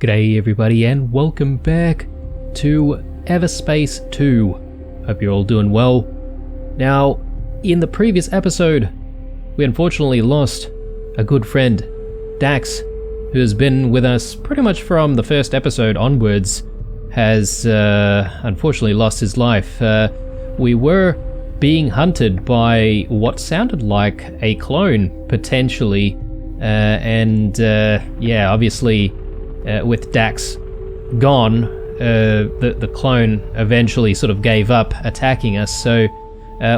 G'day everybody and welcome back to Everspace 2. Hope you're all doing well. Now, in the previous episode, we unfortunately lost a good friend, Dax, who has been with us pretty much from the first episode onwards, has unfortunately lost his life. We were being hunted by what sounded like a clone, potentially, obviously with Dax gone, the clone eventually sort of gave up attacking us. So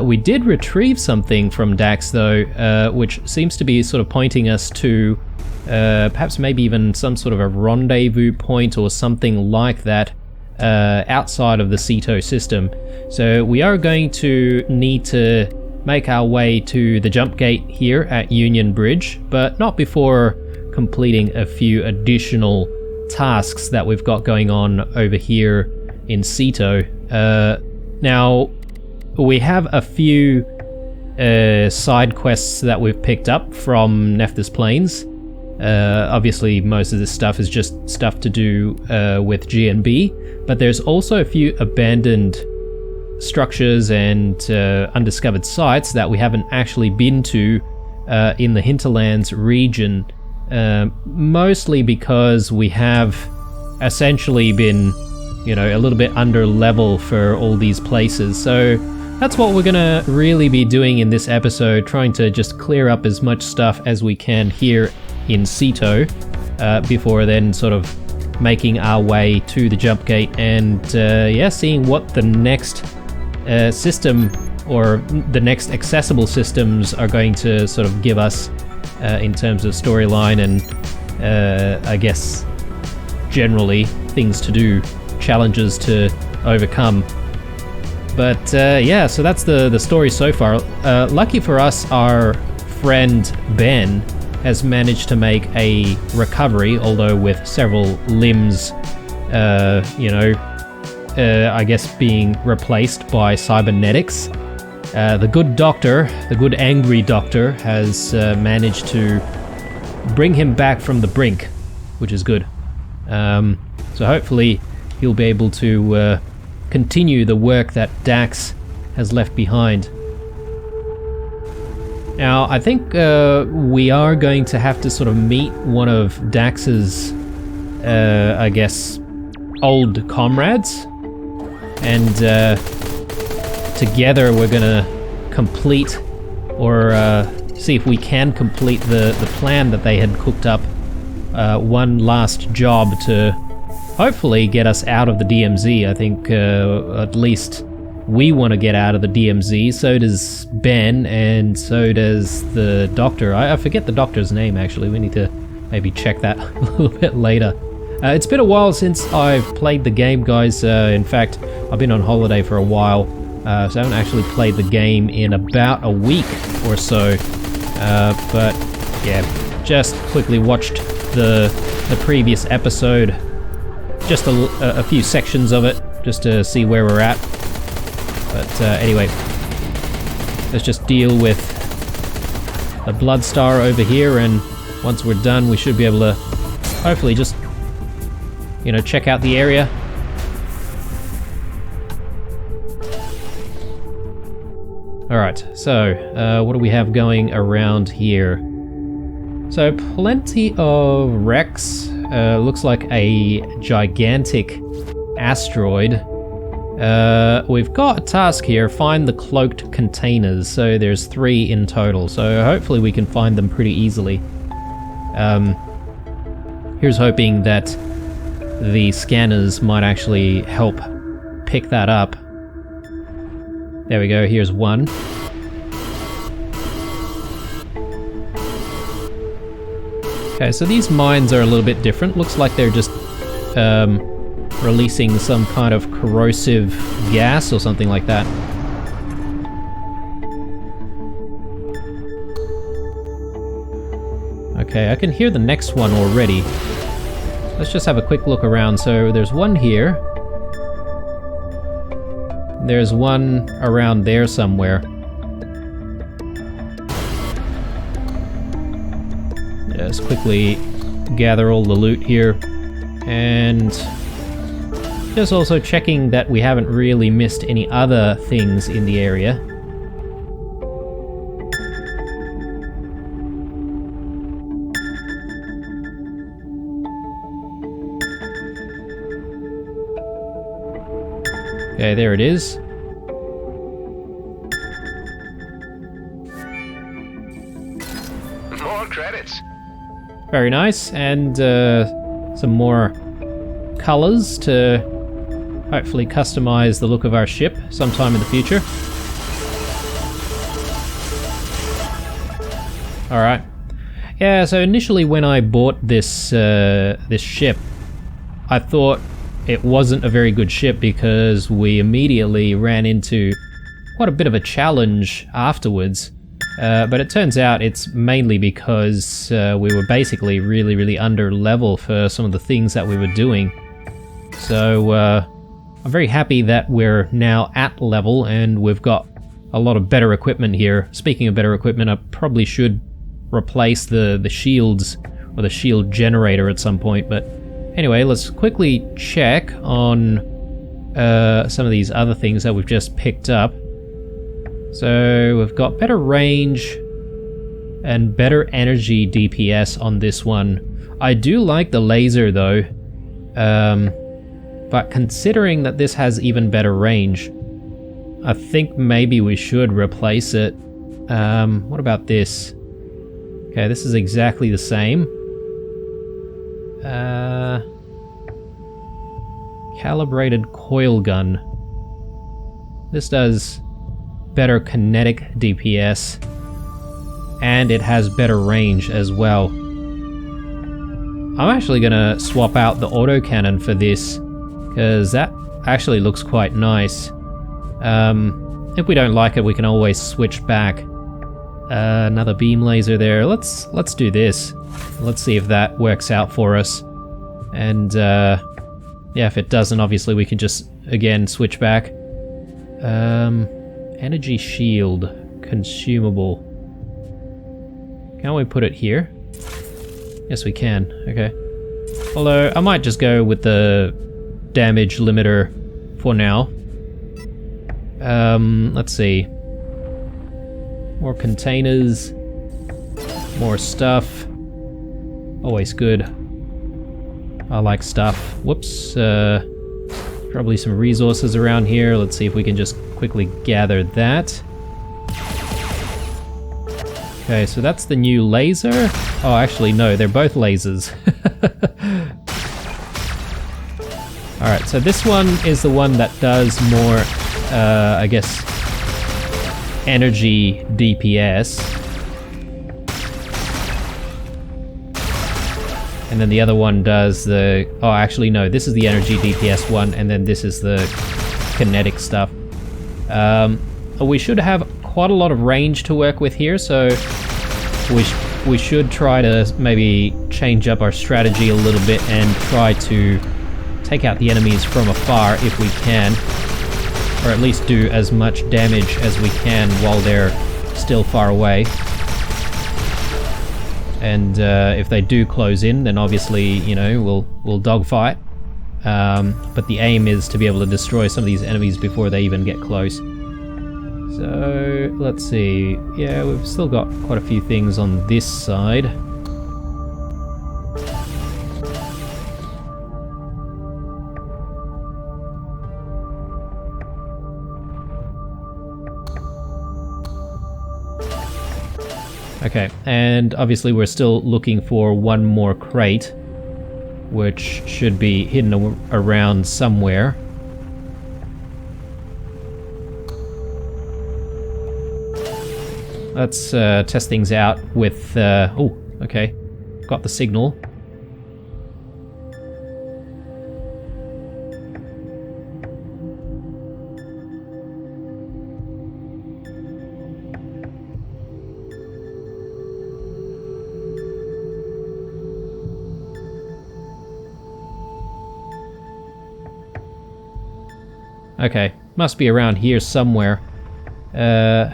we did retrieve something from Dax though, which seems to be sort of pointing us to perhaps maybe even some sort of a rendezvous point or something like that outside of the Ceto system. So we are going to need to make our way to the jump gate here at Union Bridge, but not before completing a few additional tasks that we've got going on over here in Ceto. Now, we have a few side quests that we've picked up from Nephthys Plains. Obviously, most of this stuff is just stuff to do with GNB, but there's also a few abandoned structures and undiscovered sites that we haven't actually been to in the Hinterlands region, mostly because we have essentially been, a little bit under level for all these places. So that's what we're gonna really be doing in this episode, trying to just clear up as much stuff as we can here in Ceto before then sort of making our way to the jump gate and seeing what the next system or the next accessible systems are going to sort of give us in terms of storyline and I guess generally things to do, challenges to overcome. But so that's the story so far. Lucky for us, our friend Ben has managed to make a recovery, although with several limbs I guess being replaced by cybernetics. The good doctor, the good angry doctor, has managed to bring him back from the brink, which is good. So hopefully he'll be able to continue the work that Dax has left behind. Now, I think we are going to have to sort of meet one of Dax's, I guess, old comrades. And together we're gonna complete, or see if we can complete the plan that they had cooked up. One last job to hopefully get us out of the DMZ. I think at least we want to get out of the DMZ. So does Ben, and so does the doctor. I forget the doctor's name actually. We need to maybe check that a little bit later. It's been a while since I've played the game, guys. In fact, I've been on holiday for a while, so I haven't actually played the game in about a week or so. But yeah, just quickly watched the previous episode, just a few sections of it, just to see where we're at. But anyway, let's just deal with the Bloodstar over here, and once we're done, we should be able to hopefully just check out the area. Alright, so what do we have going around here? So plenty of wrecks. Looks like a gigantic asteroid. We've got a task here, find the cloaked containers. So there's 3 in total, so hopefully we can find them pretty easily. Here's hoping that the scanners might actually help pick that up. There we go, here's one. Okay, so these mines are a little bit different. Looks like they're just releasing some kind of corrosive gas or something like that. Okay, I can hear the next one already. Let's just have a quick look around. So there's one here. There's one around there somewhere. Just quickly gather all the loot here. And just also checking that we haven't really missed any other things in the area. Okay, there it is. More credits. Very nice, and some more colors to hopefully customize the look of our ship sometime in the future. Alright. Yeah, so initially when I bought this this ship, I thought it wasn't a very good ship because we immediately ran into quite a bit of a challenge afterwards. But it turns out it's mainly because we were basically really under level for some of the things that we were doing. So I'm very happy that we're now at level and we've got a lot of better equipment here. Speaking of better equipment, I probably should replace the shields or the shield generator at some point, but anyway, let's quickly check on some of these other things that we've just picked up. So we've got better range and better energy DPS on this one. I do like the laser though, but considering that this has even better range, I think maybe we should replace it. What about this? Okay, this is exactly the same. Calibrated coil gun. This does better kinetic DPS, and it has better range as well. I'm actually gonna swap out the autocannon for this, because that actually looks quite nice. If we don't like it, we can always switch back. Another beam laser there. Let's do this. Let's see if that works out for us. And yeah, if it doesn't, obviously we can just again switch back. Energy shield consumable. Can we put it here? Yes, we can. Okay. Although I might just go with the damage limiter for now. Let's see. More containers. More stuff. Always good. I like stuff. Whoops. Probably some resources around here. Let's see if we can just quickly gather that. Okay, so that's the new laser. Oh, actually, no, they're both lasers. Alright, so this one is the one that does more, I guess, energy DPS. And then the other one does the... Oh, actually, no, this is the energy DPS one, and then this is the kinetic stuff. We should have quite a lot of range to work with here, so we should try to maybe change up our strategy a little bit and try to take out the enemies from afar if we can, or at least do as much damage as we can while they're still far away. And if they do close in, then obviously, you know, we'll dogfight. But the aim is to be able to destroy some of these enemies before they even get close. So, let's see. Yeah, we've still got quite a few things on this side. Okay, and obviously we're still looking for one more crate, which should be hidden around somewhere. Let's test things out with... oh, okay. Got the signal. Okay, must be around here somewhere. Okay,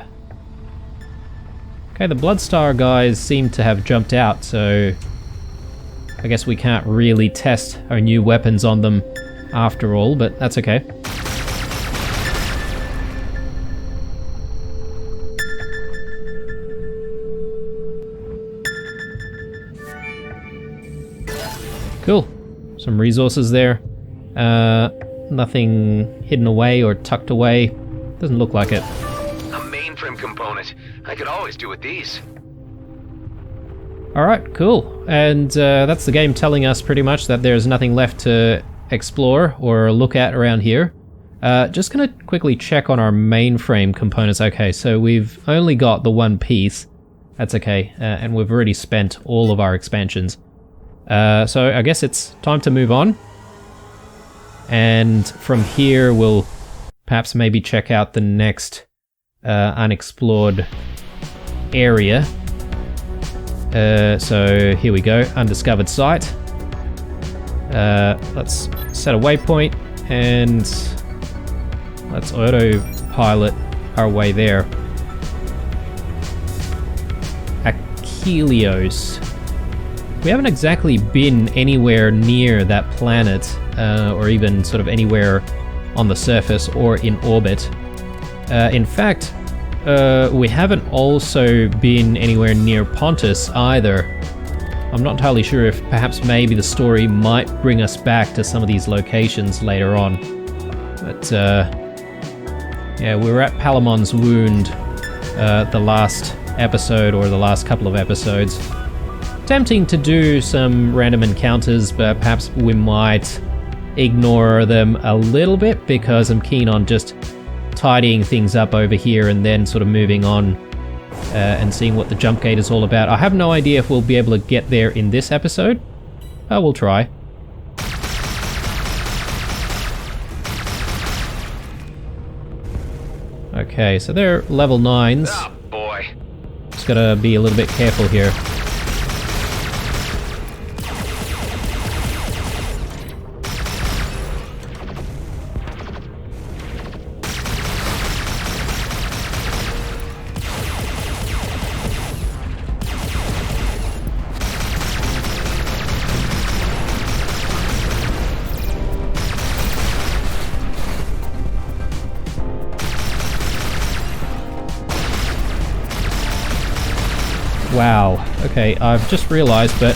the Bloodstar guys seem to have jumped out, so I guess we can't really test our new weapons on them after all, but that's okay. Cool. Some resources there. Nothing hidden away or tucked away. Doesn't look like it. A mainframe component. I could always do with these. Alright, cool. And that's the game telling us pretty much that there's nothing left to explore or look at around here. Just gonna quickly check on our mainframe components. Okay, so we've only got the one piece. That's okay. And we've already spent all of our expansions. So I guess it's time to move on. And from here we'll perhaps maybe check out the next unexplored area. So here we go, undiscovered site. Let's set a waypoint and let's autopilot our way there. Achelios. We haven't exactly been anywhere near that planet, or even sort of anywhere on the surface or in orbit. In fact, we haven't also been anywhere near Pontus either. I'm not entirely sure if perhaps maybe the story might bring us back to some of these locations later on. But yeah, we were at Palamon's Wound the last episode, or the last couple of episodes. Tempting to do some random encounters, but perhaps we might ignore them a little bit because I'm keen on just tidying things up over here and then sort of moving on and seeing what the jump gate is all about. I have no idea if we'll be able to get there in this episode. We'll try. Okay, so they're level 9s. Oh boy. Just gotta be a little bit careful here. Wow, okay, I've just realized, but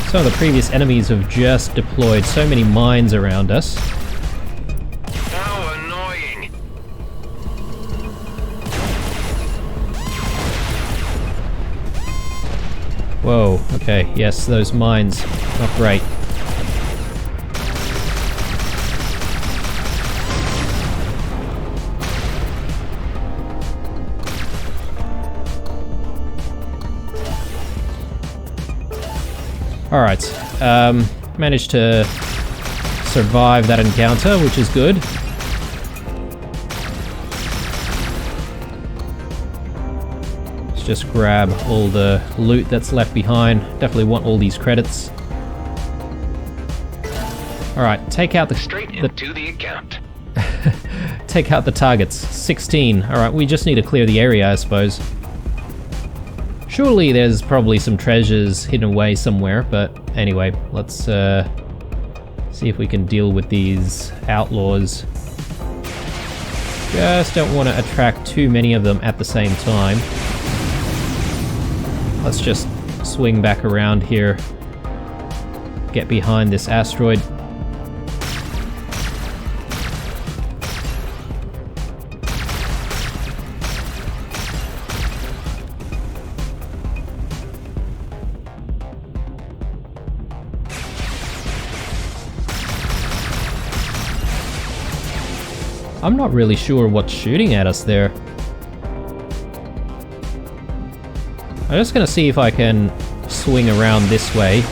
some of the previous enemies have just deployed so many mines around us. How annoying! Whoa, okay, yes, those mines, not great. Alright, managed to survive that encounter, which is good. Let's just grab all the loot that's left behind. Definitely want all these credits. Alright, take out Straight into the account. take out the targets. 16. Alright, we just need to clear the area, I suppose. Surely there's probably some treasures hidden away somewhere, but anyway, let's see if we can deal with these outlaws. Just don't want to attract too many of them at the same time. Let's just swing back around here, get behind this asteroid. I'm not really sure what's shooting at us there. I'm just gonna see if I can swing around this way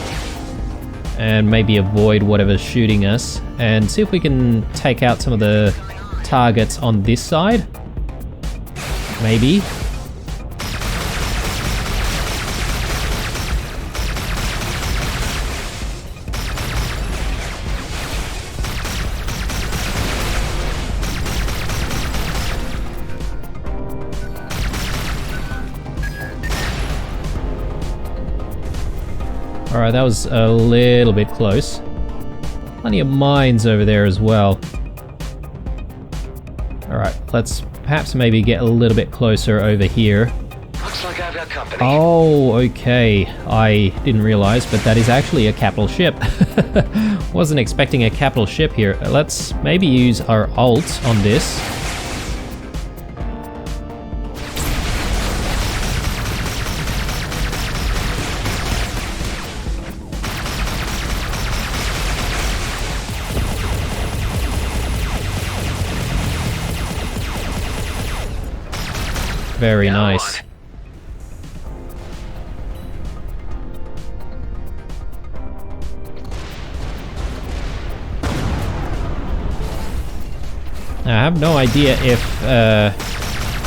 and maybe avoid whatever's shooting us, and see if we can take out some of the targets on this side. Maybe. Alright, Alright, that was a little bit close. Plenty of mines over there as well. Alright, let's perhaps maybe get a little bit closer over here. Looks like I've got company. Oh, okay. I didn't realize, but that is actually a capital ship. Wasn't expecting a capital ship here. Let's maybe use our ult on this. Very nice. I have no idea if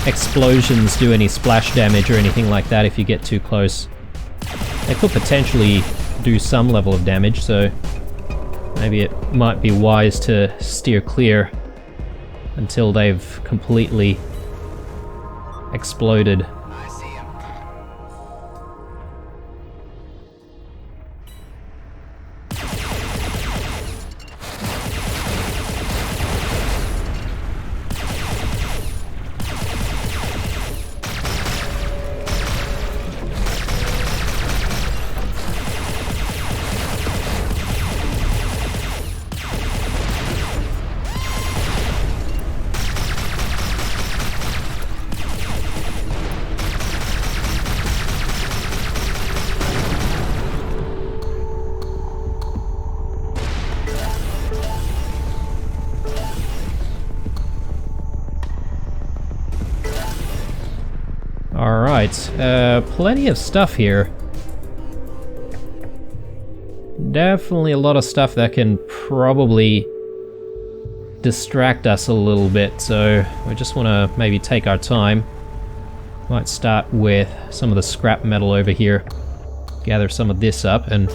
explosions do any splash damage or anything like that if you get too close. They could potentially do some level of damage, so maybe it might be wise to steer clear until they've completely exploded. I see him. Alright, plenty of stuff here. Definitely a lot of stuff that can probably distract us a little bit, so we just want to maybe take our time. Might start with some of the scrap metal over here, gather some of this up, and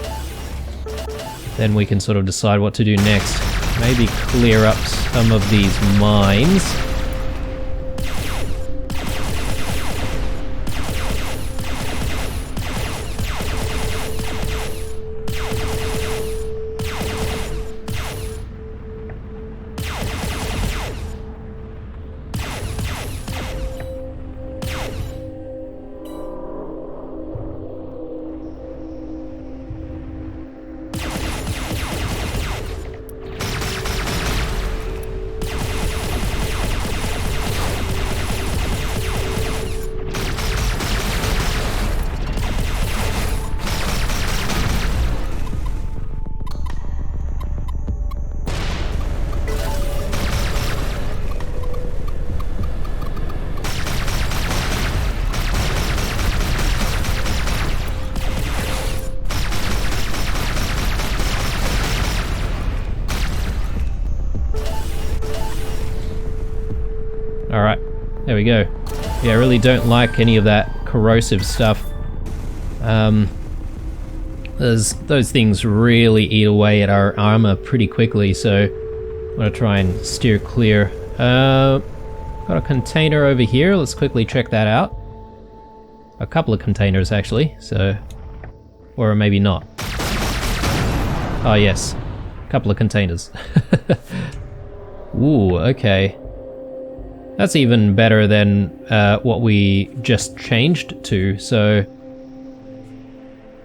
then we can sort of decide what to do next. Maybe clear up some of these mines. Alright, there we go. Yeah, I really don't like any of that corrosive stuff. Those things really eat away at our armor pretty quickly, so I'm gonna try and steer clear. Got a container over here, let's quickly check that out. A couple of containers actually, so... or maybe not. Oh yes, a couple of containers. Ooh, okay. That's even better than what we just changed to, so...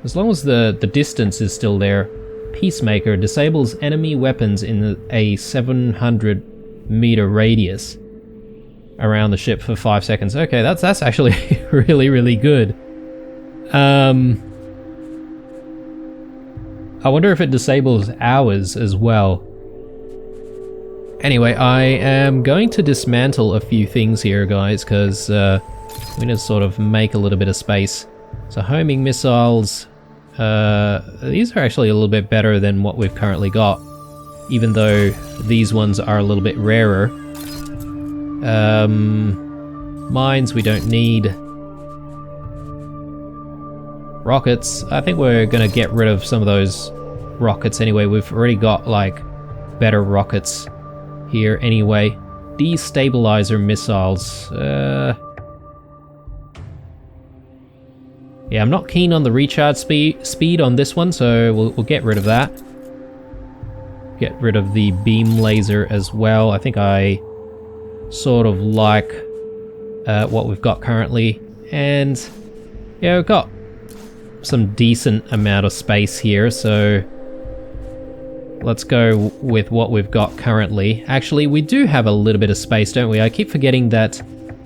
as long as the distance is still there, Peacemaker disables enemy weapons in a 700 meter radius around the ship for 5 seconds. Okay, that's actually really, really good. I wonder if it disables ours as well. Anyway, I am going to dismantle a few things here, guys, because we need to sort of make a little bit of space. So homing missiles, these are actually a little bit better than what we've currently got, even though these ones are a little bit rarer. Mines we don't need. Rockets, I think we're gonna get rid of some of those rockets anyway. We've already got like better rockets here anyway. Destabilizer missiles. Yeah, I'm not keen on the recharge speed on this one, so we'll get rid of that. Get rid of the beam laser as well. I think I sort of like what we've got currently. And yeah, we've got some decent amount of space here, so let's go with what we've got currently. Actually, we do have a little bit of space, don't we? I keep forgetting that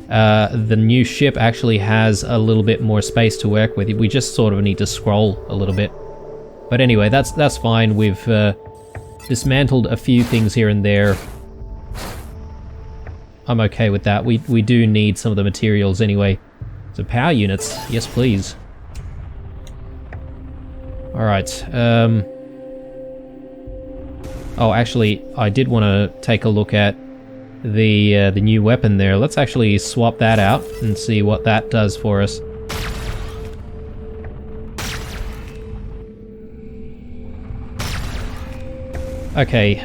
the new ship actually has a little bit more space to work with. We just sort of need to scroll a little bit. But anyway, that's fine. We've dismantled a few things here and there. I'm okay with that. We do need some of the materials anyway. So power units, yes please. Alright, oh, actually, I did want to take a look at the new weapon there. Let's actually swap that out and see what that does for us. Okay,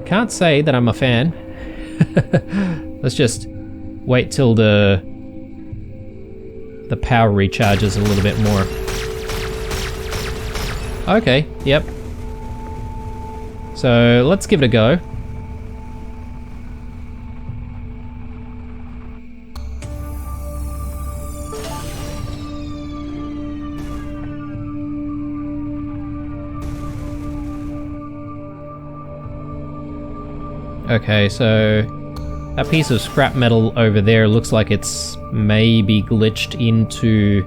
can't say that I'm a fan. Let's just wait till the power recharges a little bit more. Okay, yep. So let's give it a go. Okay, so that piece of scrap metal over there looks like it's maybe glitched into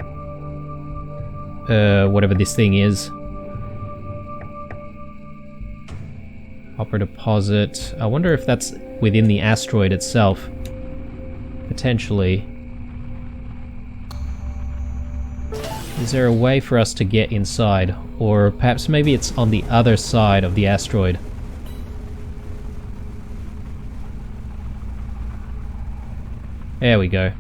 whatever this thing is. Copper deposit. I wonder if that's within the asteroid itself. Potentially. Is there a way for us to get inside? Or perhaps maybe it's on the other side of the asteroid. There we go.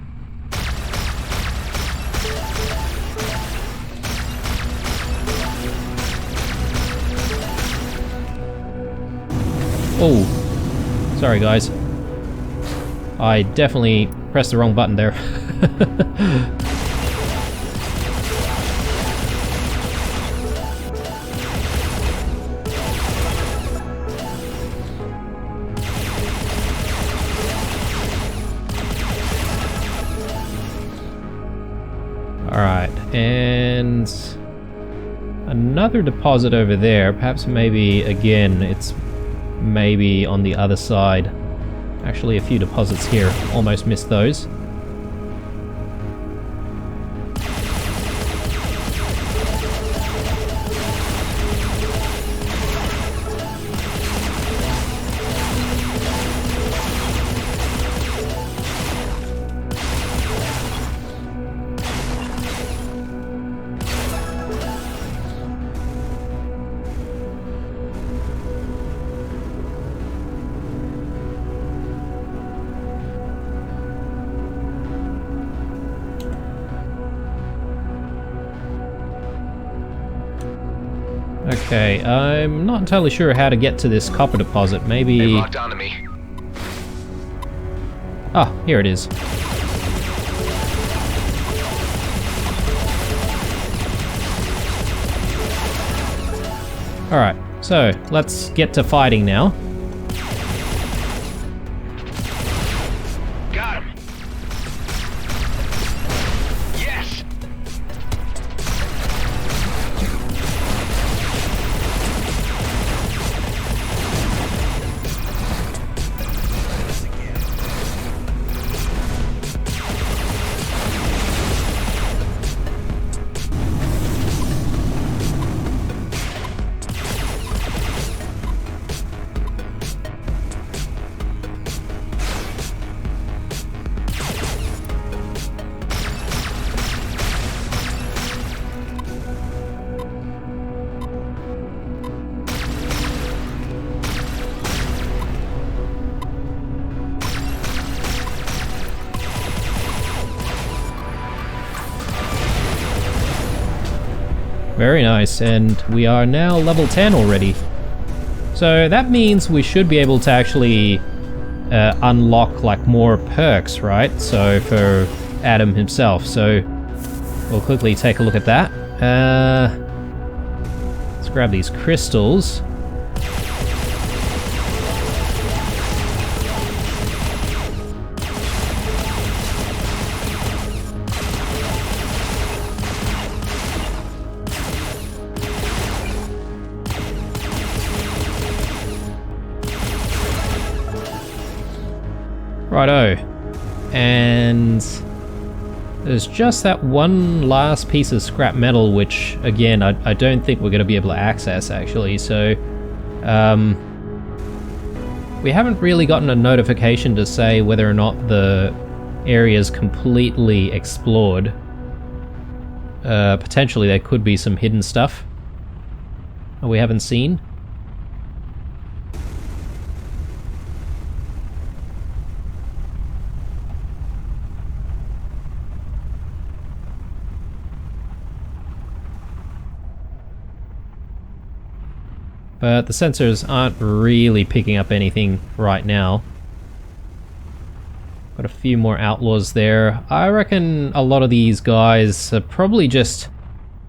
Oh, sorry guys. I definitely pressed the wrong button there. Alright, and another deposit over there. Perhaps maybe, again, it's maybe on the other side. Actually, a few deposits here. Almost missed those. Okay, I'm not entirely sure how to get to this copper deposit. Maybe... They locked onto me. Ah, here it is. Alright, so let's get to fighting now. Got him. Yes. Very nice, and we are now level 10 already. So that means we should be able to actually unlock like more perks, right? So for Adam himself. So we'll quickly take a look at that. Let's grab these crystals. Righto. And there's just that one last piece of scrap metal, which, again, I don't think we're going to be able to access, actually. So, we haven't really gotten a notification to say whether or not the area's completely explored. Potentially there could be some hidden stuff that we haven't seen. But the sensors aren't really picking up anything right now. Got a few more outlaws there. I reckon a lot of these guys are probably just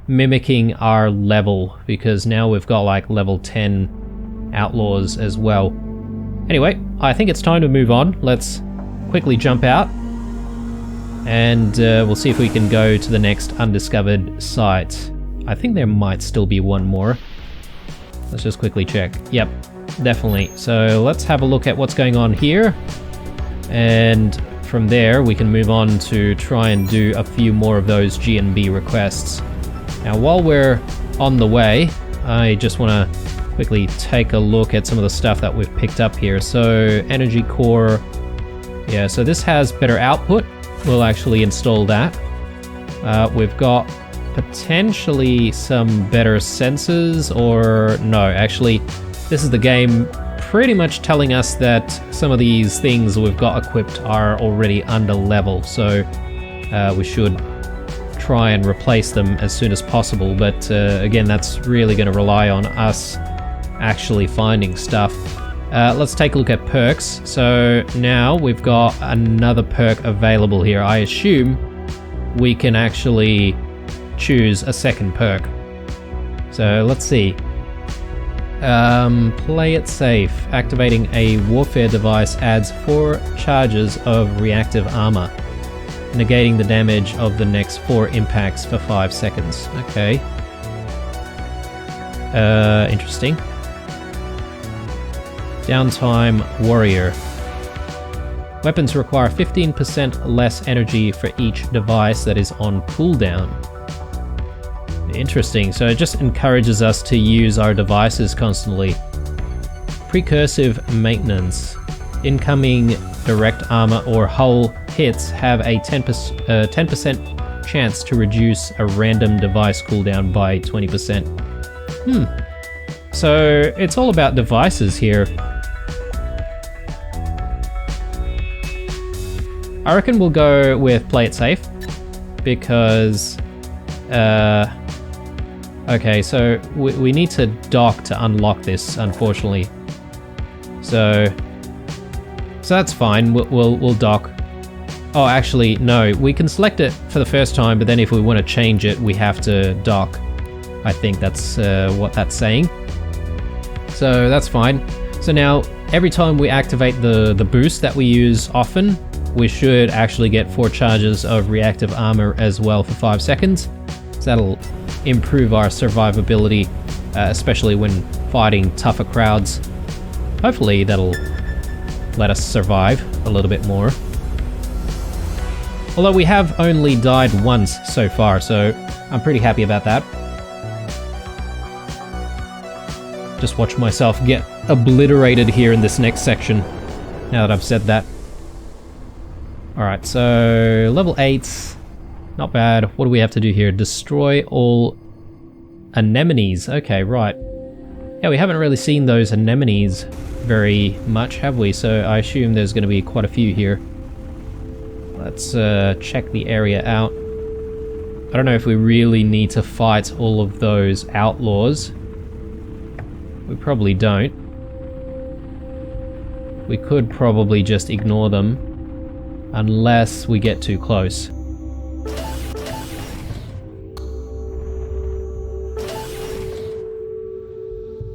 mimicking our level, because now we've got like level 10 outlaws as well. Anyway, I think it's time to move on. Let's quickly jump out and we'll see if we can go to the next undiscovered site. I think there might still be one more. Let's just quickly check. Yep, definitely. So let's have a look at what's going on here. And from there, we can move on to try and do a few more of those G&B requests. Now, while we're on the way, I just want to quickly take a look at some of the stuff that we've picked up here. So, energy core. Yeah, so this has better output. We'll actually install that. We've got potentially some better sensors, or no, actually this is the game pretty much telling us that some of these things we've got equipped are already under level, so we should try and replace them as soon as possible. But again, that's really going to rely on us actually finding stuff. Let's take a look at perks. So now we've got another perk available here. I assume we can actually choose a second perk. So let's see. Play it safe. Activating a warfare device adds 4 charges of reactive armor, negating the damage of the next 4 impacts for 5 seconds. Okay. Interesting. Downtime warrior. Weapons require 15% less energy for each device that is on cooldown. Interesting, so it just encourages us to use our devices constantly. Precursive maintenance. Incoming direct armor or hull hits have a 10% chance to reduce a random device cooldown by 20%. So it's all about devices here. I reckon we'll go with play it safe, because okay, so we need to dock to unlock this, unfortunately. So that's fine. We'll dock. Oh, actually, no. We can select it for the first time, but then if we want to change it, we have to dock. I think that's what that's saying. So that's fine. So now, every time we activate the boost that we use often, we should actually get 4 charges of reactive armor as well for 5 seconds. So that'll improve our survivability, especially when fighting tougher crowds. Hopefully that'll let us survive a little bit more. Although we have only died once so far, so I'm pretty happy about that. Just watch myself get obliterated here in this next section, now that I've said that. Alright, so level 8, not bad. What do we have to do here? Destroy all anemones. Okay, right. Yeah, we haven't really seen those anemones very much, have we? So I assume there's going to be quite a few here. Let's check the area out. I don't know if we really need to fight all of those outlaws. We probably don't. We could probably just ignore them, unless we get too close.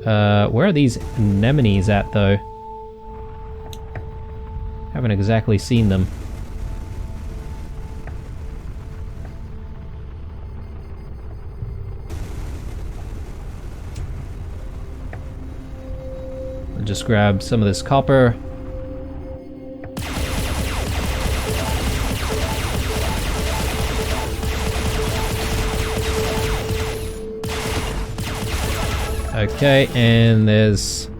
Where are these anemones at, though? Haven't exactly seen them. I'll just grab some of this copper. Okay, and there's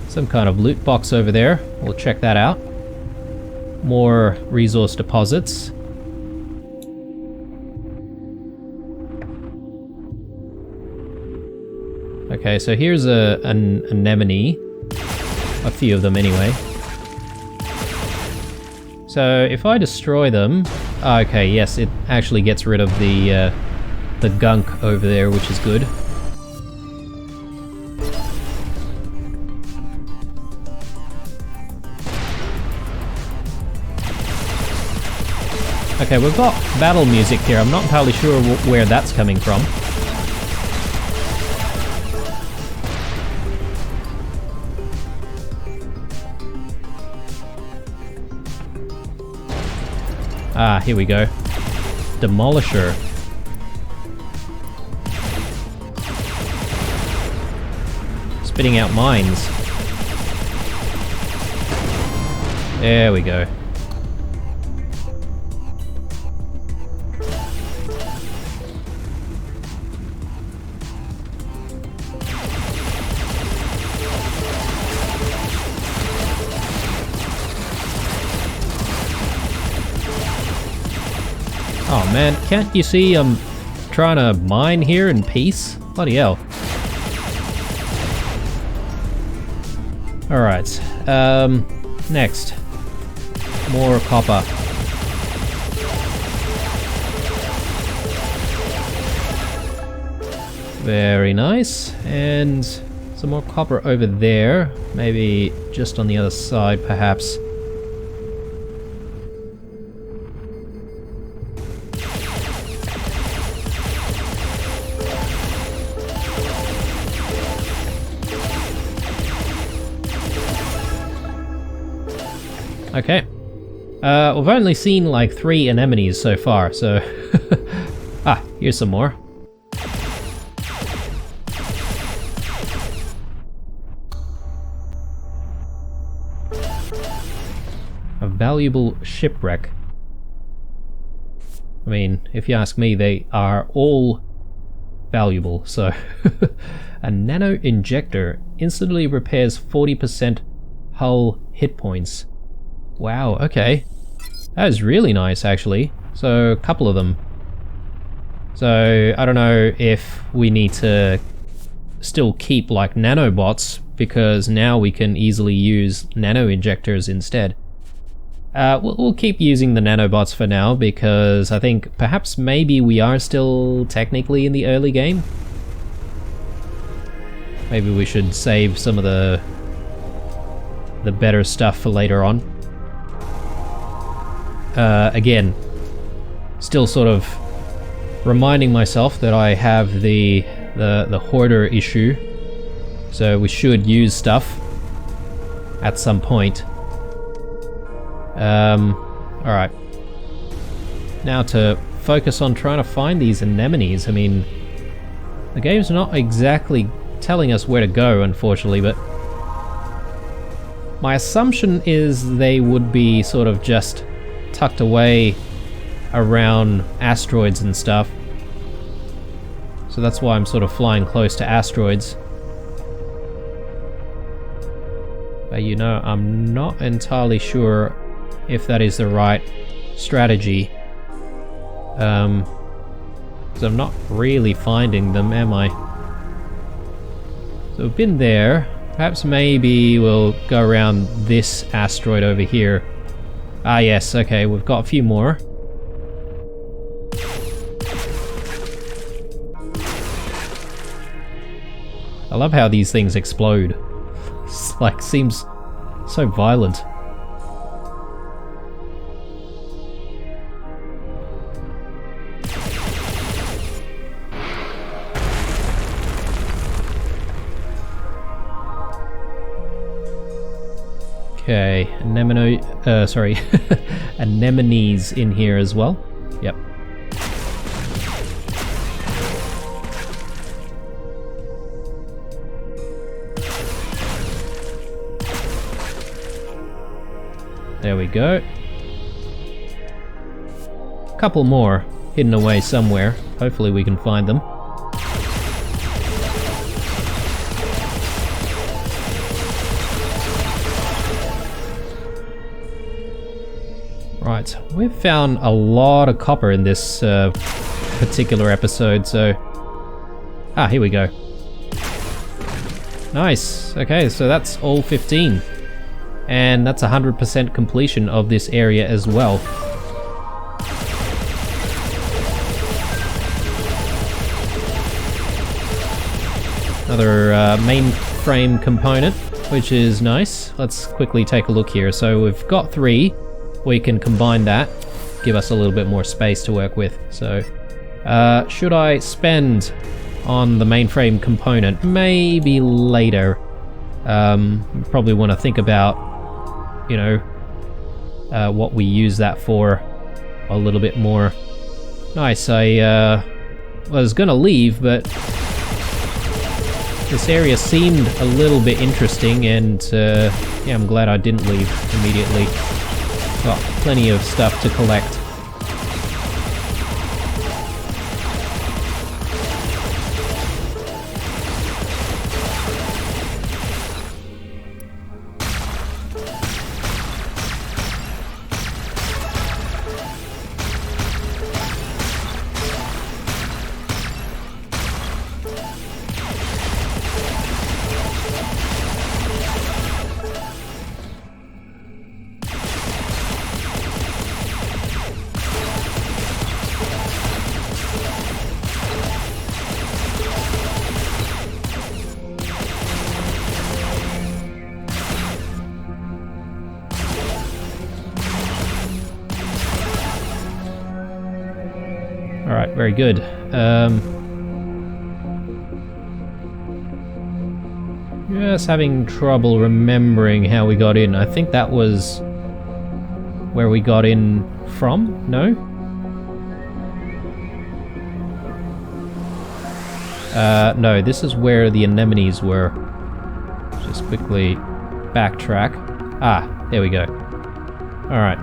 some kind of loot box over there. We'll check that out. More resource deposits. Okay, so here's an anemone. A few of them anyway. So if I destroy them... Okay, yes, it actually gets rid of the gunk over there, which is good. Okay, we've got battle music here. I'm not entirely sure where that's coming from. Ah, here we go. Demolisher. Spitting out mines. There we go. Oh man, can't you see I'm trying to mine here in peace? Bloody hell. Alright, next. More copper. Very nice, and some more copper over there. Maybe just on the other side, perhaps. Okay. We've only seen like 3 anemones so far, so... Ah, here's some more. A valuable shipwreck. I mean, if you ask me, they are all valuable, so... A nano injector instantly repairs 40% hull hit points. Wow, okay. That is really nice, actually. So, a couple of them. So, I don't know if we need to still keep, like, nanobots, because now we can easily use nano injectors instead. We'll keep using the nanobots for now, because I think perhaps maybe we are still technically in the early game. Maybe we should save some of the better stuff for later on. Again, still sort of reminding myself that I have the hoarder issue, so we should use stuff at some point. Alright. Now to focus on trying to find these anemones. I mean, the game's not exactly telling us where to go, unfortunately, but my assumption is they would be sort of just tucked away around asteroids and stuff. So that's why I'm sort of flying close to asteroids. But you know, I'm not entirely sure if that is the right strategy. Because I'm not really finding them, am I? So we've been there. Perhaps maybe we'll go around this asteroid over here. Ah yes, okay, we've got a few more. I love how these things explode. It's like, seems so violent. Okay, sorry, anemones in here as well. Yep. There we go. Couple more hidden away somewhere. Hopefully we can find them. Right, we've found a lot of copper in this particular episode, so... Ah, here we go. Nice. Okay, so that's all 15. And that's 100% completion of this area as well. Another mainframe component, which is nice. Let's quickly take a look here. So we've got 3. We can combine that, give us a little bit more space to work with. So, should I spend on the mainframe component? Maybe later. Probably want to think about, you know, what we use that for a little bit more. Nice, I was gonna leave, but this area seemed a little bit interesting, and yeah, I'm glad I didn't leave immediately. Got plenty of stuff to collect. Alright, very good. Just having trouble remembering how we got in. I think that was where we got in from? No? No, this is where the anemones were. Just quickly backtrack. Ah, there we go. Alright,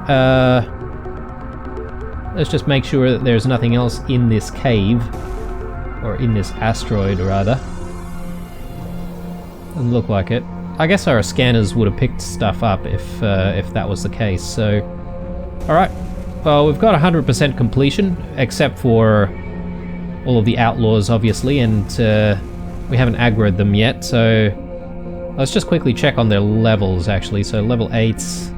let's just make sure that there's nothing else in this cave, or in this asteroid rather. Doesn't look like it. I guess our scanners would have picked stuff up if that was the case. So, all right. Well, we've got 100% completion, except for all of the outlaws, obviously, and we haven't aggroed them yet. So let's just quickly check on their levels, actually. So level 8s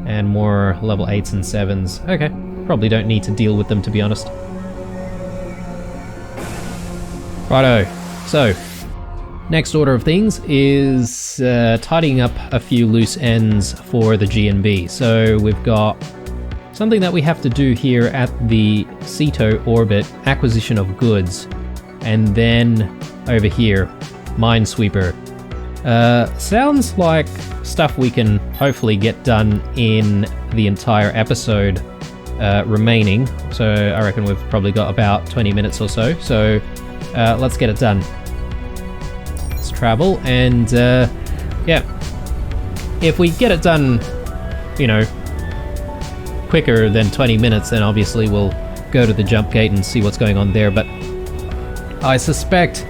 and more level 8s and 7s. Okay. Probably don't need to deal with them, to be honest. Righto. So, next order of things is tidying up a few loose ends for the GNB. So we've got something that we have to do here at the Ceto orbit, acquisition of goods, and then over here, Minesweeper. Sounds like stuff we can hopefully get done in the entire episode remaining. So I reckon we've probably got about 20 minutes or so. So let's get it done. Let's travel, and yeah, if we get it done, you know, quicker than 20 minutes, then obviously we'll go to the jump gate and see what's going on there. But I suspect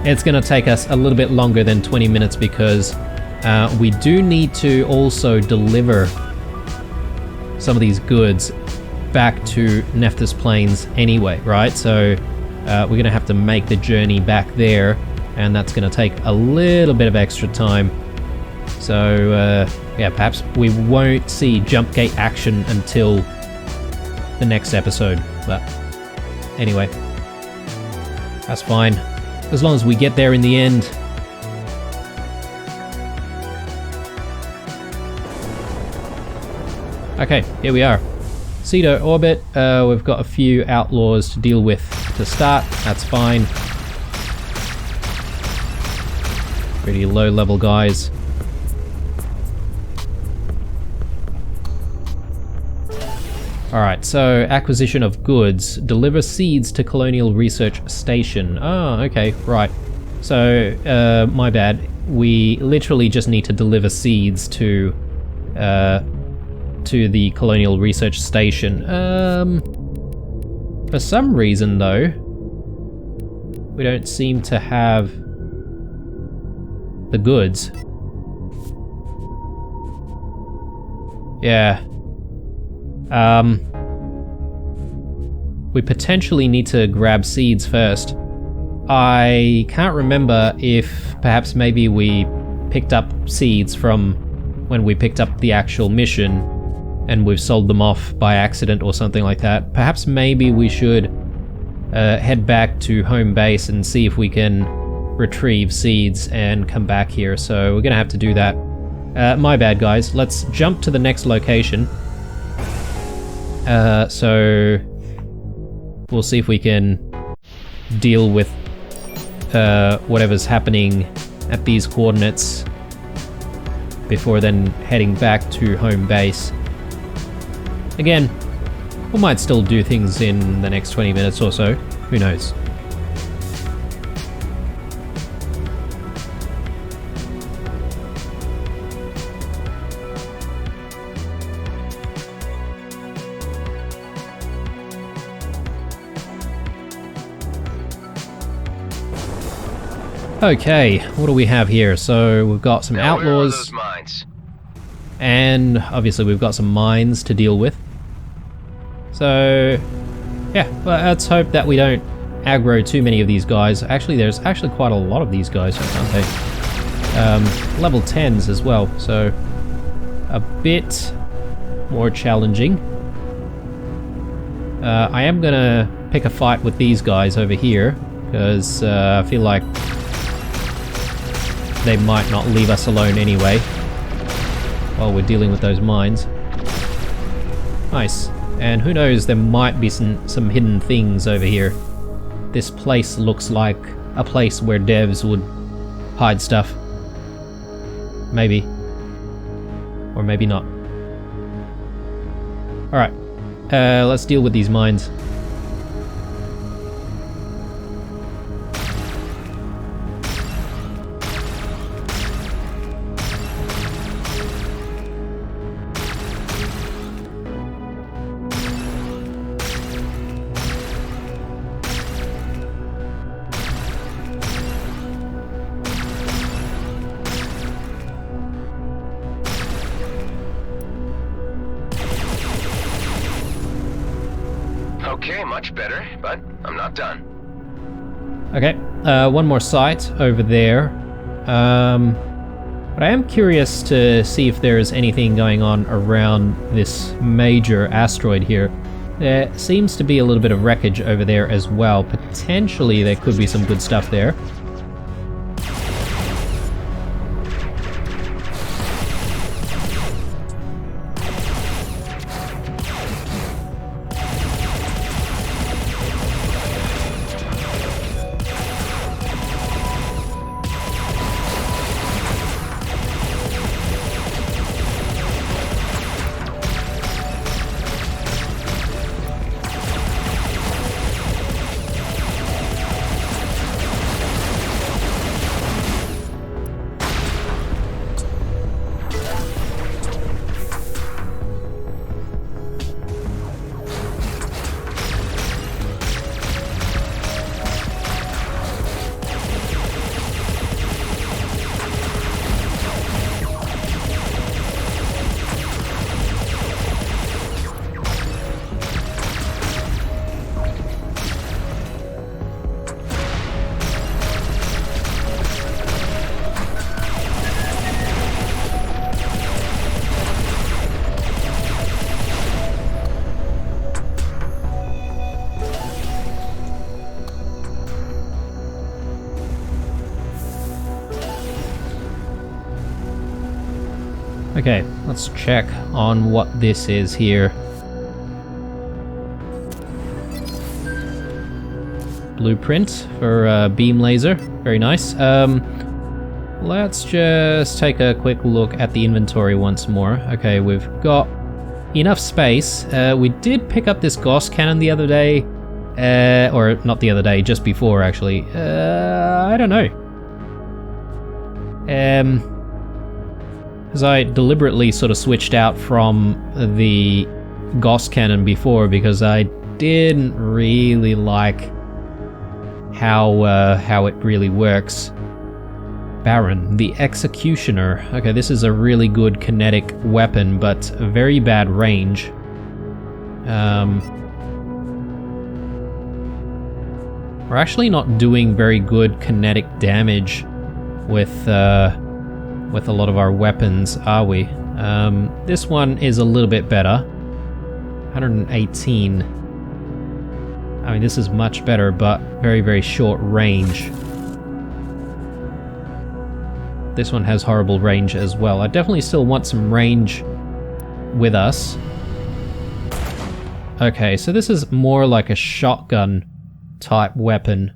it's going to take us a little bit longer than 20 minutes because we do need to also deliver some of these goods back to Nephthys Plains anyway, right? So we're going to have to make the journey back there, and that's going to take a little bit of extra time. So yeah, perhaps we won't see jump gate action until the next episode, but anyway, that's fine as long as we get there in the end. Okay, here we are. Ceto orbit, we've got a few outlaws to deal with to start, that's fine. Pretty low level guys. Alright, so acquisition of goods. Deliver seeds to Colonial Research Station. Oh, okay, right. So, my bad. We literally just need to deliver seeds to the Colonial Research Station. For some reason, though, we don't seem to have the goods. Yeah. We potentially need to grab seeds first. I can't remember if perhaps maybe we picked up seeds from when we picked up the actual mission and we've sold them off by accident or something like that. Perhaps maybe we should head back to home base and see if we can retrieve seeds and come back here. So we're gonna have to do that. My bad, guys. Let's jump to the next location. So we'll see if we can deal with whatever's happening at these coordinates before then heading back to home base. Again, we might still do things in the next 20 minutes or so. Who knows? Okay, what do we have here? So we've got some Now, where are outlaws, those mines? and obviously we've got some mines to deal with. So yeah, well, let's hope that we don't aggro too many of these guys. Actually, there's actually quite a lot of these guys, aren't they? Level 10s as well, so a bit more challenging. I am gonna pick a fight with these guys over here, because I feel like they might not leave us alone anyway while we're dealing with those mines. Nice. And who knows, there might be some hidden things over here. This place looks like a place where devs would hide stuff. Maybe. Or maybe not. Alright. Let's deal with these mines. Okay, much better, but I'm not done. Okay, one more site over there. But I am curious to see if there is anything going on around this major asteroid here. There seems to be a little bit of wreckage over there as well. Potentially there could be some good stuff there. Okay, let's check on what this is here. Blueprint for beam laser, very nice. Let's just take a quick look at the inventory once more. Okay, we've got enough space. We did pick up this Gauss cannon the other day. Or not the other day, just before actually. I don't know. Because I deliberately sort of switched out from the Gauss cannon before because I didn't really like how it really works. Baron, the Executioner. Okay, this is a really good kinetic weapon, but a very bad range. We're actually not doing very good kinetic damage with a lot of our weapons, are we? This one is a little bit better. 118. I mean, this is much better, but very, very short range. This one has horrible range as well. I definitely still want some range with us. Okay, so this is more like a shotgun type weapon.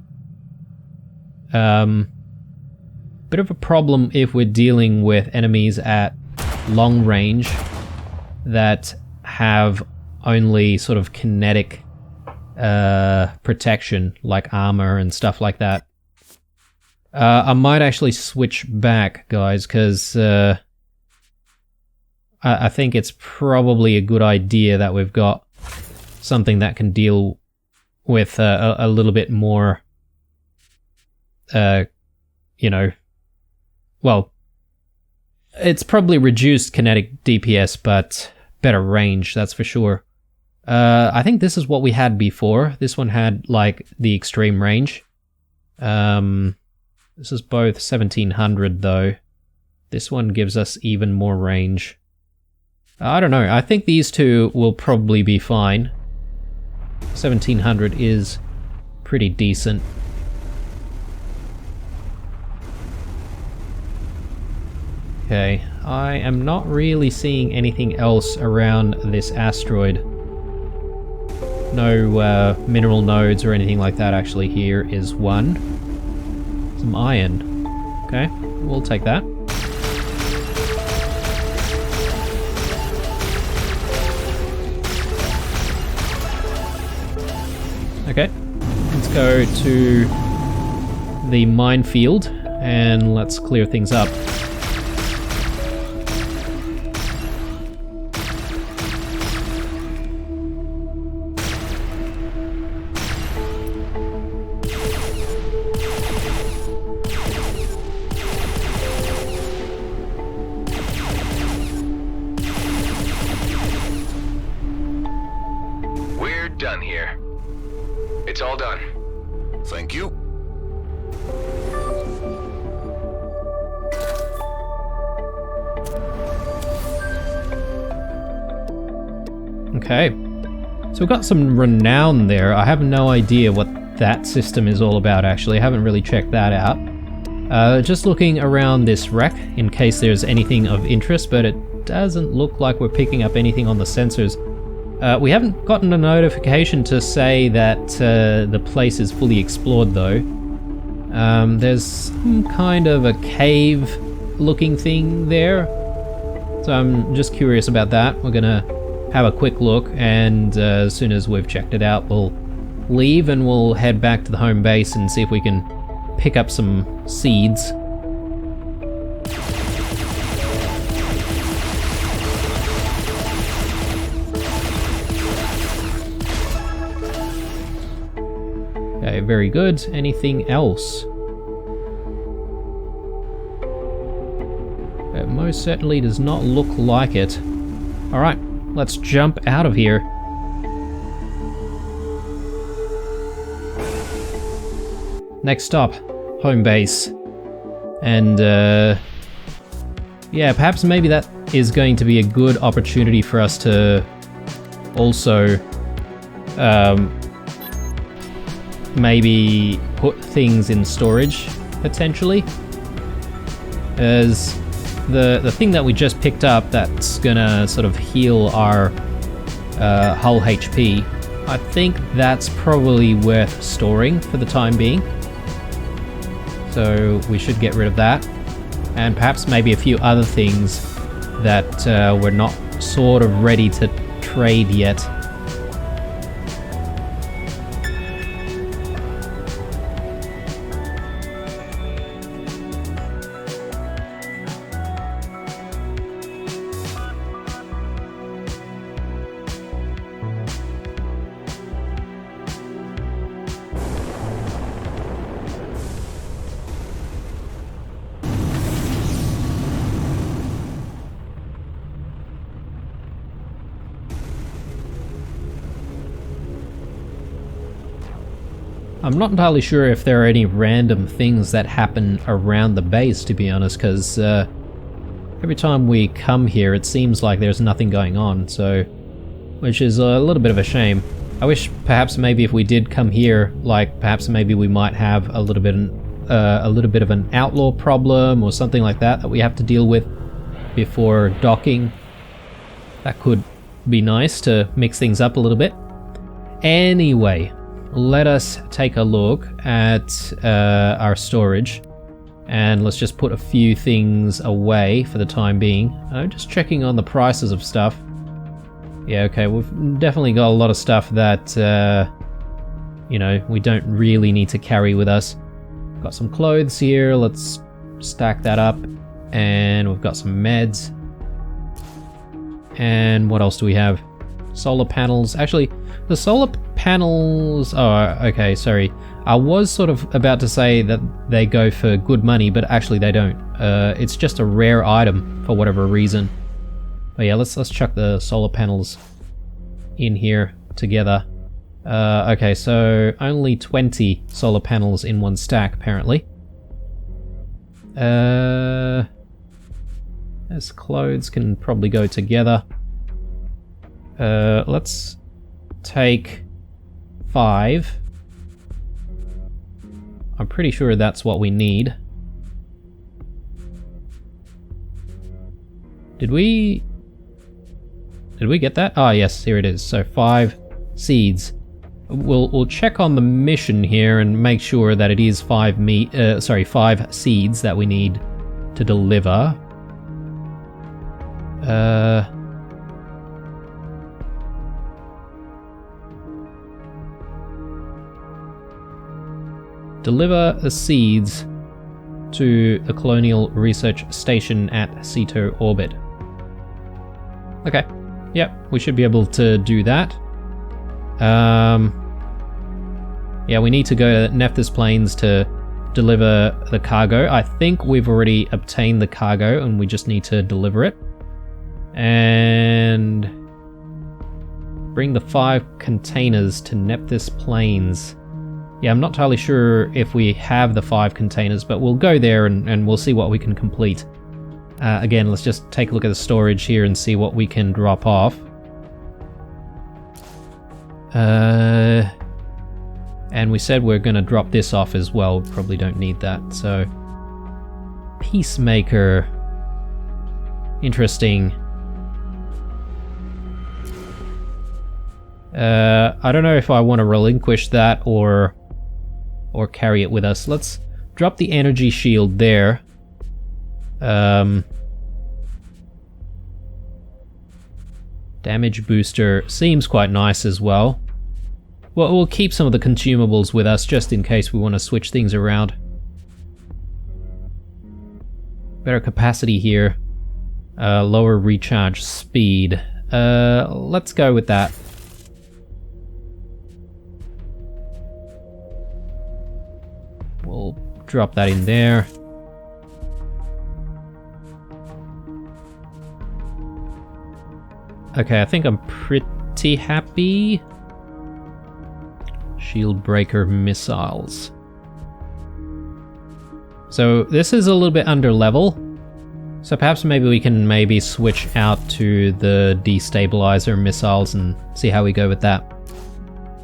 Bit of a problem if we're dealing with enemies at long range that have only sort of kinetic protection, like armor and stuff like that. I might actually switch back, guys, because I think it's probably a good idea that we've got something that can deal with a little bit more, you know, well, it's probably reduced kinetic DPS, but better range, that's for sure. I think this is what we had before. This one had, like, the extreme range. This is both 1700, though. This one gives us even more range. I don't know, I think these two will probably be fine. 1700 is pretty decent. Okay, I am not really seeing anything else around this asteroid. No mineral nodes or anything like that. Actually, here is one. Some iron. Okay, we'll take that. Okay, let's go to the minefield and let's clear things up. We're done here. It's all done. Thank you. Okay, so we've got some renown there. I have no idea what that system is all about, actually. I haven't really checked that out. Just looking around this wreck in case there's anything of interest, but it doesn't look like we're picking up anything on the sensors. We haven't gotten a notification to say that the place is fully explored, though. There's some kind of a cave-looking thing there, so I'm just curious about that. We're gonna have a quick look, and as soon as we've checked it out, we'll leave and we'll head back to the home base and see if we can pick up some seeds. Okay, very good. Anything else? It most certainly does not look like it. Alright, let's jump out of here. Next stop, home base. And yeah, perhaps maybe that is going to be a good opportunity for us to also maybe put things in storage, potentially. As the thing that we just picked up that's gonna sort of heal our hull HP, I think that's probably worth storing for the time being. So we should get rid of that. And perhaps maybe a few other things that we're not sort of ready to trade yet. I'm not entirely sure if there are any random things that happen around the base, to be honest, because every time we come here it seems like there's nothing going on, so which is a little bit of a shame. I wish perhaps maybe if we did come here, like perhaps maybe we might have a little bit of an outlaw problem or something like that we have to deal with before docking. That could be nice to mix things up a little bit. Anyway, let us take a look at our storage, and let's just put a few things away for the time being. Just checking on the prices of stuff. Yeah, okay, we've definitely got a lot of stuff that, you know, we don't really need to carry with us. Got some clothes here, let's stack that up, and we've got some meds. And what else do we have? Solar panels. Actually, the solar panels... Oh, okay, sorry. I was sort of about to say that they go for good money, but actually they don't. It's just a rare item for whatever reason. But yeah, let's chuck the solar panels in here together. Okay, so only 20 solar panels in one stack, apparently. As clothes can probably go together. Let's take 5. I'm pretty sure that's what we need. Did we get that? Ah, yes, here it is. So 5 seeds. We'll check on the mission here and make sure that it is 5 seeds that we need to deliver. Deliver the seeds to the Colonial Research Station at Ceto orbit. Okay, yep, we should be able to do that. Yeah, we need to go to Nephthys Plains to deliver the cargo. I think we've already obtained the cargo and we just need to deliver it. And bring the 5 containers to Nephthys Plains. Yeah, I'm not entirely sure if we have the 5 containers, but we'll go there and we'll see what we can complete. Again, let's just take a look at the storage here and see what we can drop off. And we said we're going to drop this off as well. Probably don't need that, so... Peacemaker. Interesting. I don't know if I want to relinquish that or carry it with us. Let's drop the energy shield there. Damage booster seems quite nice as well. Well, we'll keep some of the consumables with us just in case we want to switch things around. Better capacity here. Lower recharge speed. Let's go with that. We'll drop that in there. Okay, I think I'm pretty happy. Shield breaker missiles. So this is a little bit under level. So perhaps maybe we can switch out to the destabilizer missiles and see how we go with that.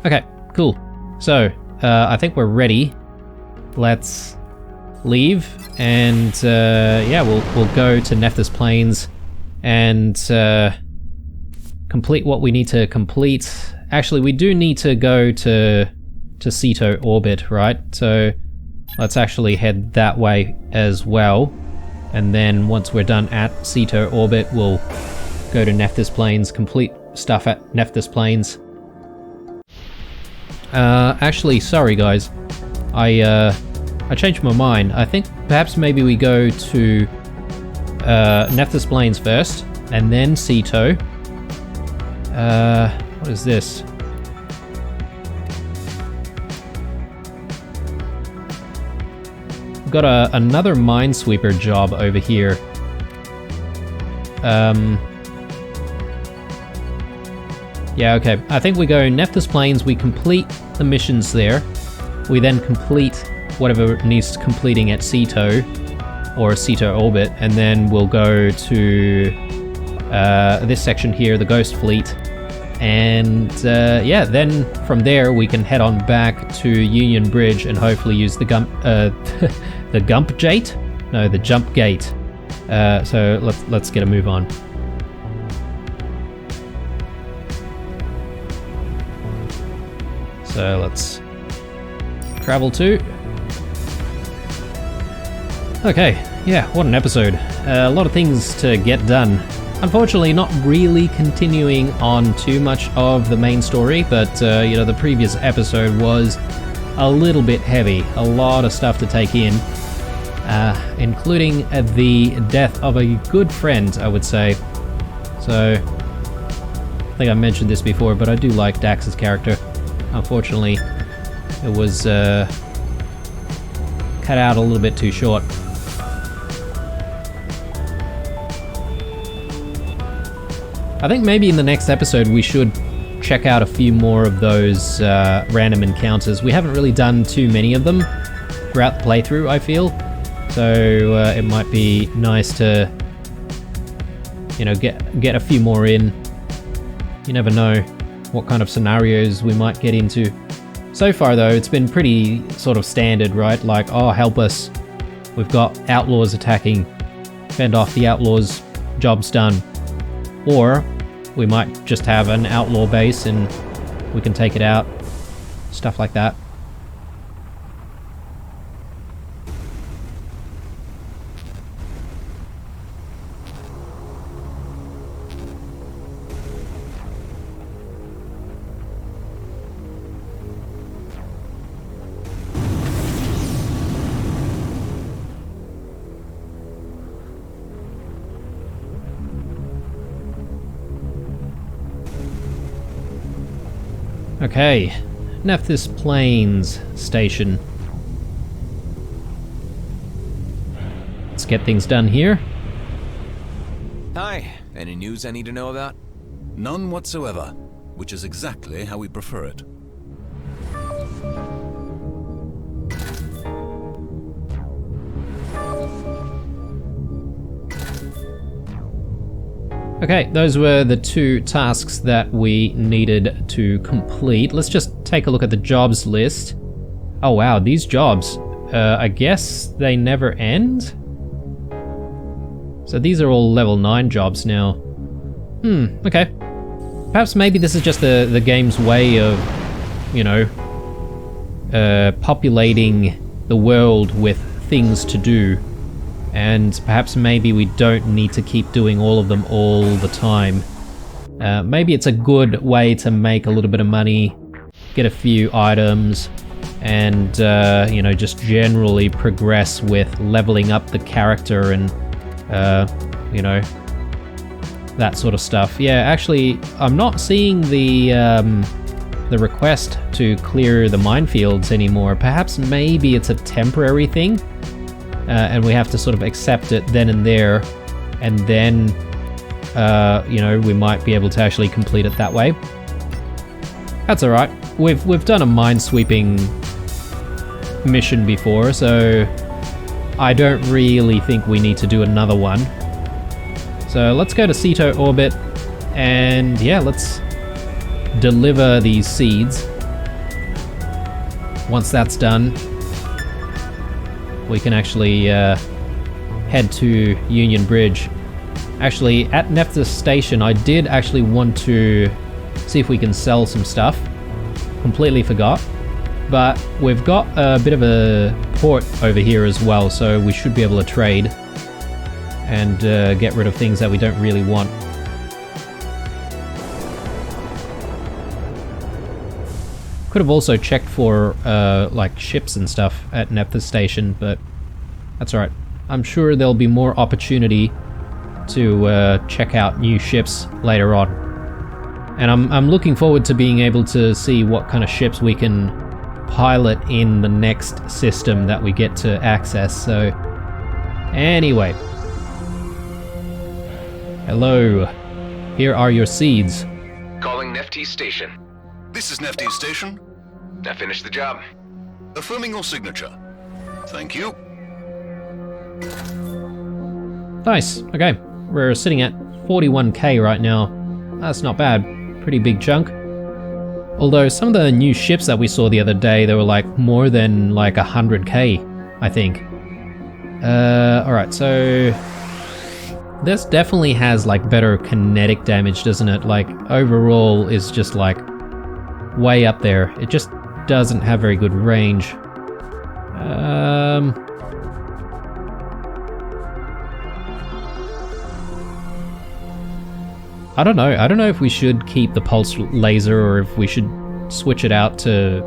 Okay, cool. So I think we're ready. Let's leave and yeah, we'll go to Nephthys Plains and complete what we need to complete. Actually, we do need to go to Ceto orbit, right? So let's actually head that way as well. And then once we're done at Ceto orbit, we'll go to Nephthys Plains, complete stuff at Nephthys Plains. Actually, sorry guys, I changed my mind. I think perhaps maybe we go to Nephthys Plains first, and then Ceto. What is this? We've got another minesweeper job over here. Yeah, okay. I think we go Nephthys Plains, we complete the missions there. We then complete whatever needs completing at Ceto, or Ceto orbit, and then we'll go to this section here, the Ghost Fleet. And yeah, then from there we can head on back to Union Bridge and hopefully use the the Gump Gate? No, the Jump Gate. So let's get a move on. So let's travel to. Okay, yeah, what an episode. A lot of things to get done. Unfortunately, not really continuing on too much of the main story, but you know, the previous episode was a little bit heavy. A lot of stuff to take in, including the death of a good friend, I would say. So, I think I mentioned this before, but I do like Dax's character. Unfortunately, it was cut out a little bit too short. I think maybe in the next episode we should check out a few more of those random encounters. We haven't really done too many of them throughout the playthrough, I feel. So it might be nice to, you know, get a few more in. You never know what kind of scenarios we might get into. So far though, it's been pretty sort of standard, right? Like, oh, help us. We've got outlaws attacking. Fend off the outlaws. Job's done. Or we might just have an outlaw base and we can take it out. Stuff like that. Okay, Nephthys Plains Station. Let's get things done here. Hi, any news I need to know about? None whatsoever, which is exactly how we prefer it. Okay, those were the two tasks that we needed to complete. Let's just take a look at the jobs list. Oh wow, these jobs, I guess they never end? So these are all level 9 jobs now. Okay. Perhaps maybe this is just the game's way of, you know, populating the world with things to do. And perhaps maybe we don't need to keep doing all of them all the time. Maybe it's a good way to make a little bit of money, get a few items, and you know, just generally progress with leveling up the character and you know, that sort of stuff. Yeah, actually, I'm not seeing the request to clear the minefields anymore. Perhaps maybe it's a temporary thing. And we have to sort of accept it then and there, and then, you know, we might be able to actually complete it that way. That's all right. We've done a minesweeping mission before, so I don't really think we need to do another one. So let's go to Ceto orbit, and yeah, let's deliver these seeds. Once that's done, we can actually head to Union Bridge. Actually, at Nephthys Station, I did actually want to see if we can sell some stuff. Completely forgot. But we've got a bit of a port over here as well, so we should be able to trade and get rid of things that we don't really want. Could have also checked for like ships and stuff at Nephthys Station, but that's alright. I'm sure there'll be more opportunity to check out new ships later on. And I'm looking forward to being able to see what kind of ships we can pilot in the next system that we get to access. So anyway, hello, here are your seeds. Calling Nephthys Station. This is Nephthys Station. I finished the job. Affirming your signature. Thank you. Nice. Okay, we're sitting at 41k right now. That's not bad. Pretty big chunk. Although some of the new ships that we saw the other day, they were like more than like 100k, I think. Alright, so this definitely has like better kinetic damage, doesn't it? Like overall is just like way up there. It just doesn't have very good range. I don't know. I don't know if we should keep the pulse laser or if we should switch it out to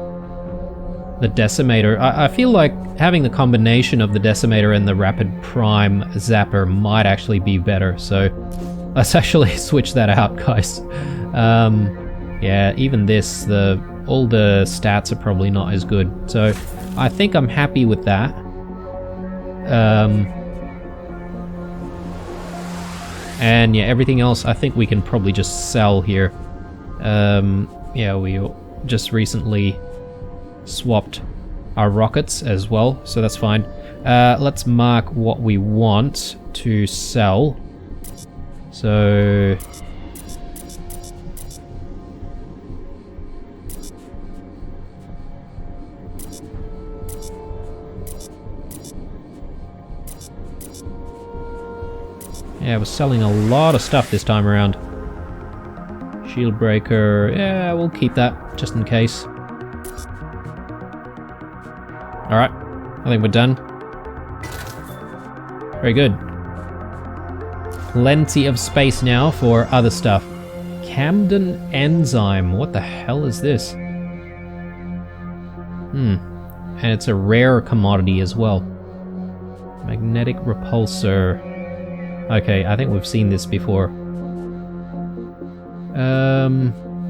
the decimator. I feel like having the combination of the decimator and the rapid prime zapper might actually be better. So let's actually switch that out, guys. Yeah, even this, all the stats are probably not as good. So I think I'm happy with that. And yeah, everything else I think we can probably just sell here. Yeah, we just recently swapped our rockets as well, so that's fine. Let's mark what we want to sell. So yeah, we're selling a lot of stuff this time around. Shield breaker, yeah, we'll keep that just in case. Alright, I think we're done. Very good. Plenty of space now for other stuff. Camden enzyme, what the hell is this? And it's a rare commodity as well. Magnetic repulsor. Okay, I think we've seen this before.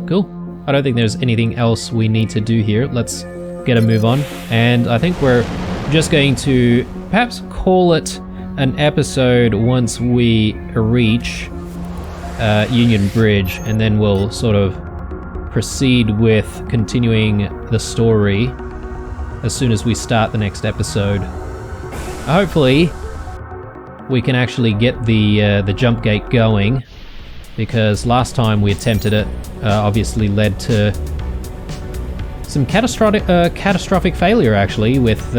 Cool. I don't think there's anything else we need to do here. Let's get a move on. And I think we're just going to perhaps call it an episode once we reach Union Bridge, and then we'll sort of proceed with continuing the story as soon as we start the next episode. Hopefully we can actually get the jump gate going, because last time we attempted it obviously led to some catastrophic failure actually with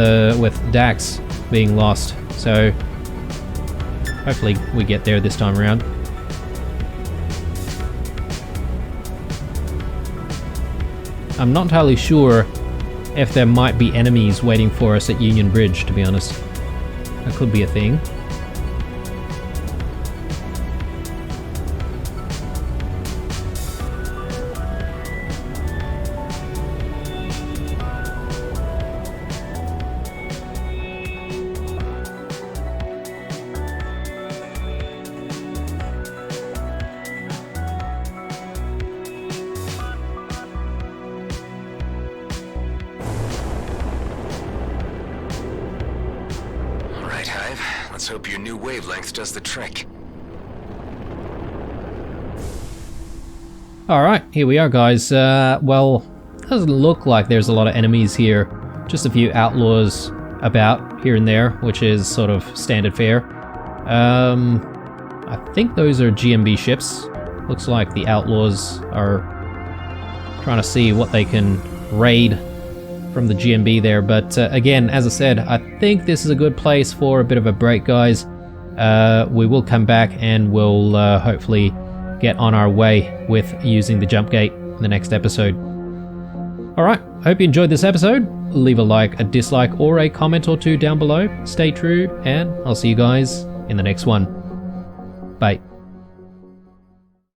Dax being lost. So hopefully we get there this time around. I'm not entirely sure if there might be enemies waiting for us at Union Bridge, to be honest. That could be a thing. Let's hope your new wavelength does the trick. Alright, here we are, guys. Well, doesn't look like there's a lot of enemies here. Just a few outlaws about here and there, which is sort of standard fare. I think those are GMB ships. Looks like the outlaws are trying to see what they can raid from the GMB there, but again, as I said, I think this is a good place for a bit of a break, guys. We will come back and we'll hopefully get on our way with using the jump gate in the next episode. Alright, hope you enjoyed this episode. Leave a like, a dislike, or a comment or two down below. Stay true, and I'll see you guys in the next one. Bye.